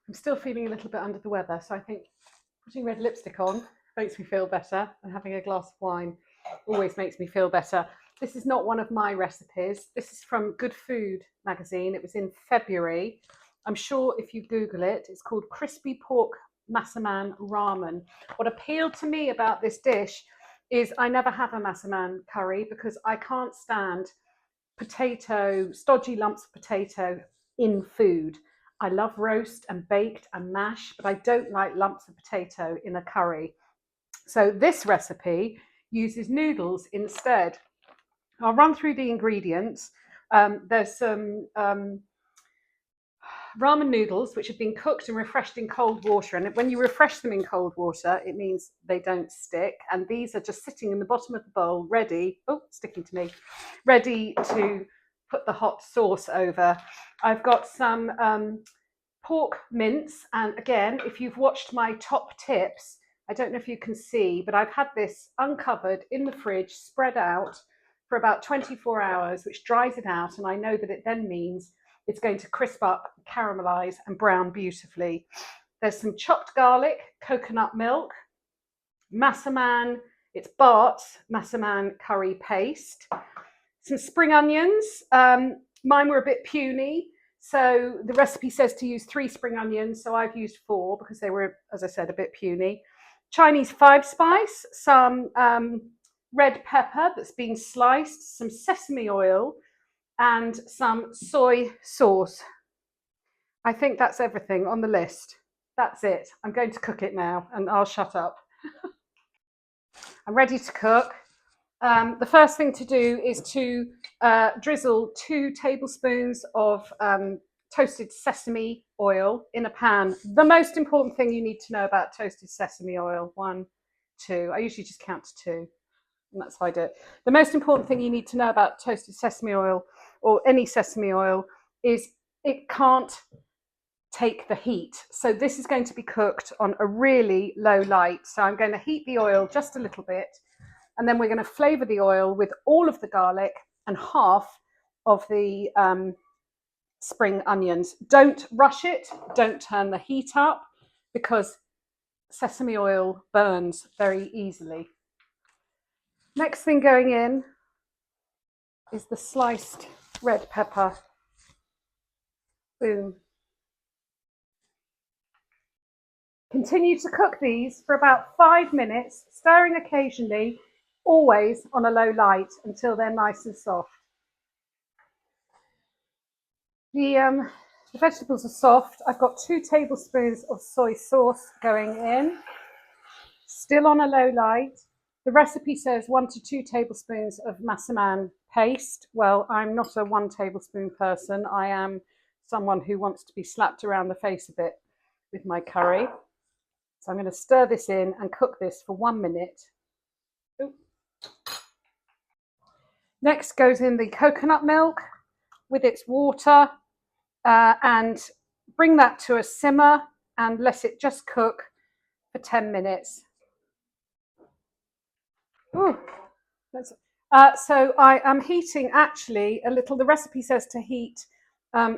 I'm still feeling a little bit under the weather, so I think putting red lipstick on makes me feel better, and having a glass of wine always makes me feel better. This is not one of my recipes. This is from Good Food magazine. It was in February. I'm sure if you Google it, it's called Crispy Pork Massaman Ramen. What appealed to me about this dish is I never have a massaman curry because I can't stand stodgy lumps of potato in food. I love roast and baked and mash, but I don't like lumps of potato in a curry. So this recipe uses noodles instead. I'll run through the ingredients. There's some ramen noodles which have been cooked and refreshed in cold water, and when you refresh them in cold water it means they don't stick, and these are just sitting in the bottom of the bowl ready, sticking to me, ready to put the hot sauce over. I've got some pork mince, and again, if you've watched my top tips, I don't know if you can see, but I've had this uncovered in the fridge, spread out for about 24 hours, which dries it out, and I know that it then means it's going to crisp up, caramelize, and brown beautifully. There's some chopped garlic, coconut milk, massaman, it's Bart's massaman curry paste, some spring onions. Mine were a bit puny, so the recipe says to use 3 spring onions, so I've used 4 because they were, as I said, a bit puny. Chinese 5 spice, some red pepper that's been sliced, some sesame oil, and some soy sauce. I think that's everything on the list. That's it. I'm going to cook it now, and I'll shut up. I'm ready to cook. The first thing to do is to drizzle 2 tablespoons of toasted sesame oil in a pan. The most important thing you need to know about toasted sesame oil, 1, 2. I usually just count to 2, and that's how I do it. The most important thing you need to know about toasted sesame oil, or any sesame oil, is it can't take the heat. So this is going to be cooked on a really low light. So I'm going to heat the oil just a little bit, and then we're going to flavour the oil with all of the garlic and half of the spring onions. Don't rush it, don't turn the heat up, because sesame oil burns very easily. Next thing going in is the sliced red pepper. Boom. Continue to cook these for about 5 minutes, stirring occasionally, always on a low light until they're nice and soft. The vegetables are soft. I've got 2 tablespoons of soy sauce going in, still on a low light. The recipe says 1 to 2 tablespoons of massaman paste. Well, I'm not a 1 tablespoon person. I am someone who wants to be slapped around the face a bit with my curry. So I'm going to stir this in and cook this for 1 minute. Ooh. Next goes in the coconut milk with its water, and bring that to a simmer and let it just cook for 10 minutes. Ooh. So I am heating actually a little. The recipe says to heat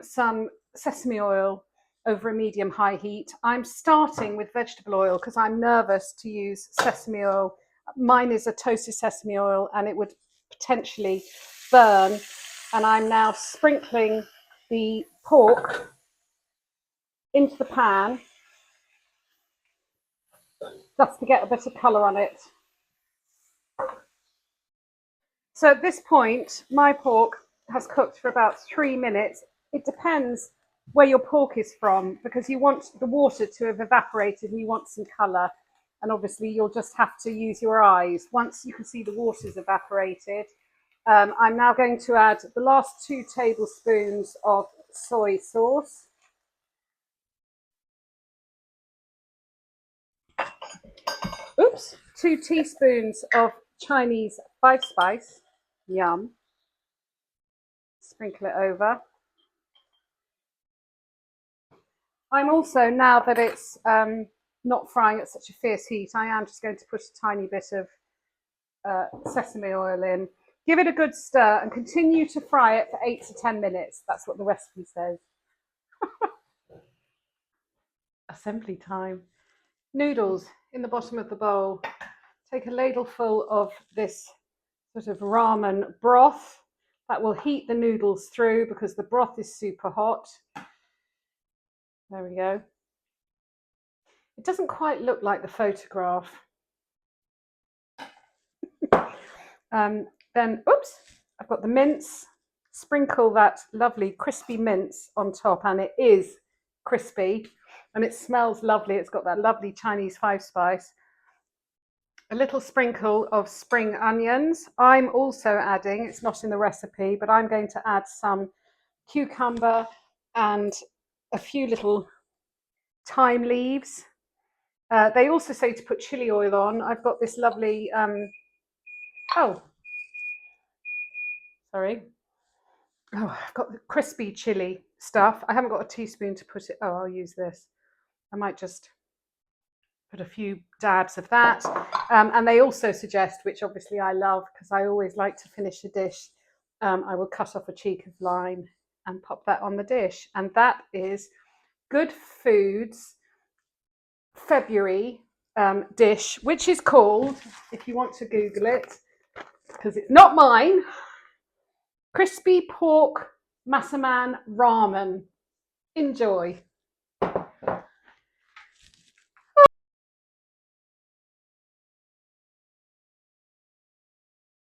some sesame oil over a medium-high heat. I'm starting with vegetable oil because I'm nervous to use sesame oil. Mine is a toasted sesame oil and it would potentially burn. And I'm now sprinkling the pork into the pan just to get a bit of colour on it. So at this point, my pork has cooked for about 3 minutes. It depends where your pork is from, because you want the water to have evaporated and you want some colour. And obviously you'll just have to use your eyes. Once you can see the water's evaporated, I'm now going to add the last 2 tablespoons of soy sauce. Oops, 2 teaspoons of Chinese 5 spice. Yum. Sprinkle it over. I'm also, now that it's not frying at such a fierce heat, I am just going to put a tiny bit of sesame oil in. Give it a good stir and continue to fry it for 8 to 10 minutes. That's what the recipe says. assembly time. Noodles in the bottom of the bowl. Take a ladleful of this sort of ramen broth. That will heat the noodles through because the broth is super hot. There we go. It doesn't quite look like the photograph. Then, oops, I've got the mince. Sprinkle that lovely crispy mince on top, and it is crispy and it smells lovely. It's got that lovely Chinese 5-spice. A little sprinkle of spring onions. I'm also adding, it's not in the recipe, but I'm going to add some cucumber and a few little thyme leaves. They also say to put chili oil on. I've got this lovely, I've got the crispy chili stuff. I haven't got a teaspoon to put it. I'll use this. I might just put a few dabs of that. And they also suggest, which obviously I love because I always like to finish a dish, I will cut off a cheek of lime and pop that on the dish. And that is Good Foods February dish, which is called, if you want to Google it, because it's not mine, crispy pork massaman ramen. Enjoy.